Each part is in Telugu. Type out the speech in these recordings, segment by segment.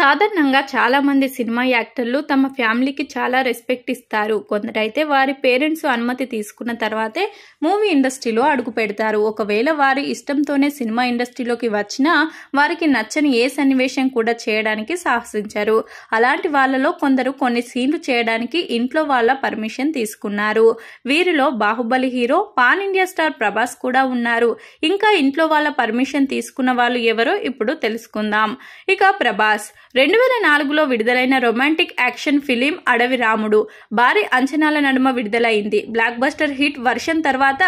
సాధారణంగా చాలా మంది సినిమా యాక్టర్లు తమ ఫ్యామిలీకి చాలా రెస్పెక్ట్ ఇస్తారు. కొందరైతే వారి పేరెంట్స్ అనుమతి తీసుకున్న తర్వాతే మూవీ ఇండస్ట్రీలో అడుగు పెడతారు. ఒకవేళ వారి ఇష్టంతోనే సినిమా ఇండస్ట్రీలోకి వచ్చినా వారికి నచ్చని ఏ సన్నివేశం కూడా చేయడానికి సాహసించారు. అలాంటి వాళ్ళలో కొందరు కొన్ని సీన్లు చేయడానికి ఇంట్లో వాళ్ళ పర్మిషన్ తీసుకున్నారు. వీరిలో Baahubali hero pan India star Prabhas కూడా ఉన్నారు. ఇంకా ఇంట్లో వాళ్ళ పర్మిషన్ తీసుకున్న వాళ్ళు ఎవరో ఇప్పుడు తెలుసుకుందాం. ఇక ప్రభాస్ 2004లో విడుదలైన రొమాంటిక్ యాక్షన్ ఫిలిం అడవి రాముడు భారీ అంచనాల నడుమ విడుదలైంది. బ్లాక్ బస్టర్ హిట్ వర్షన్ తర్వాత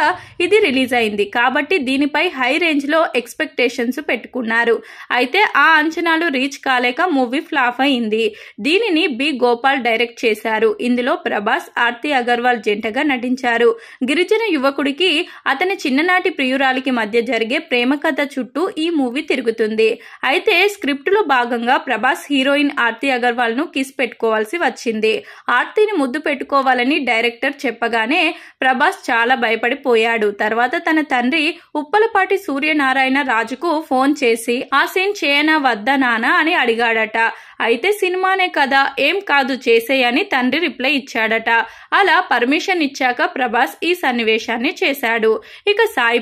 ఇది రిలీజ్ అయింది కాబట్టి దీనిపై హై రేంజ్ లో ఎక్స్పెక్టేషన్స్ పెట్టుకున్నారు. అయితే ఆ అంచనాలు రీచ్ కాలేక మూవీ ఫ్లాప్ అయింది. దీనిని బి గోపాల్ డైరెక్ట్ చేశారు. ఇందులో ప్రభాస్ ఆర్తి అగర్వాల్ జంటగా నటించారు. గిరిజన యువకుడికి అతని చిన్ననాటి ప్రియురాలికి మధ్య జరిగే ప్రేమ కథ చుట్టూ ఈ మూవీ తిరుగుతుంది. అయితే స్క్రిప్ట్ లో భాగంగా ప్రభాస్ హీరోయిన్ ఆర్తి అగర్వాల్ ను కిస్ పెట్టుకోవాల్సి వచ్చింది. ఆర్తిని ముద్దు పెట్టుకోవాలని డైరెక్టర్ చెప్పగానే ప్రభాస్ చాలా భయపడిపోయాడు. తర్వాత తన తండ్రి ఉప్పలపాటి సూర్యనారాయణ రాజుకు ఫోన్ చేసి ఆ సీన్ చేయనా వద్దా నానా అని అడిగాడట. అయితే సినిమానే కదా, ఏం కాదు చేసేయని తండ్రి రిప్లై ఇచ్చాడట. అలా పర్మిషన్ ఇచ్చాక ప్రభాస్ ఈ సన్నివేశాన్ని చేశాడు. ఇక సాయి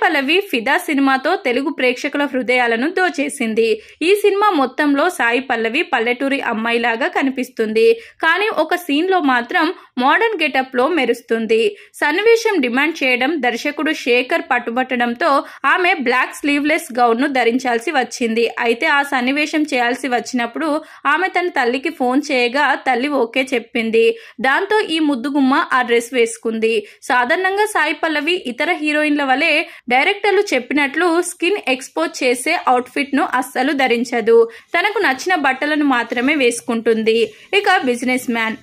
పల్లవి ఫిదా సినిమాతో తెలుగు ప్రేక్షకుల హృదయాలను దోచేసింది. ఈ సినిమా మొత్తంలో సాయి పల్లవి పల్లెటూరి అమ్మాయిలాగా కనిపిస్తుంది. కానీ ఒక సీన్ లో మాత్రం మోడర్న్ గెటప్ లో మెరుస్తుంది. సన్నివేశం డిమాండ్ చేయడం దర్శకుడు శేఖర్ పట్టుబట్టడంతో ఆమె బ్లాక్ స్లీవ్లెస్ గౌన్ ను ధరించాల్సి వచ్చింది. అయితే ఆ సన్నివేశం చేయాల్సి వచ్చినప్పుడు ఆమె తన తల్లికి ఫోన్ చేయగా తల్లి ఓకే చెప్పింది. దాంతో ఈ ముద్దుగుమ్మ ఆ డ్రెస్ వేసుకుంది. సాధారణంగా సాయి పల్లవి ఇతర హీరోయిన్ల వలె డైరెక్టర్లు చెప్పినట్లు స్కిన్ ఎక్స్పోజ్ చేసే అవుట్ఫిట్ ను అస్సలు ధరించదు. తనకు నచ్చిన బట్టలను మాత్రమే వేసుకుంటుంది. ఇక business man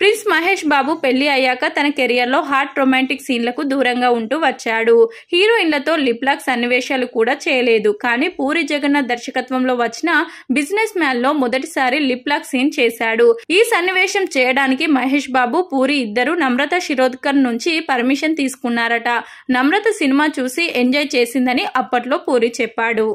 prince Mahesh Babu పెళ్లి అయ్యాక తన కెరియర్ లో హాట్ రొమాంటిక్ సీన్లకు దూరంగా ఉంటూ వచ్చాడు. హీరోయిన్లతో లిప్ లాక్ సన్నివేశాలు కూడా చేయలేదు. కానీ పూరి జగన్నాథ్ దర్శకత్వంలో వచ్చిన బిజినెస్ మ్యాన్ లో మొదటిసారి లిప్ లాక్ సీన్ చేశాడు. ఈ సన్నివేశం చేయడానికి మహేష్ బాబు, పూరి ఇద్దరు నమ్రత శిరోద్కర్ నుంచి పర్మిషన్ తీసుకున్నారట. నమ్రత సినిమా చూసి ఎంజాయ్ చేసిందని అప్పట్లో పూరి చెప్పాడు.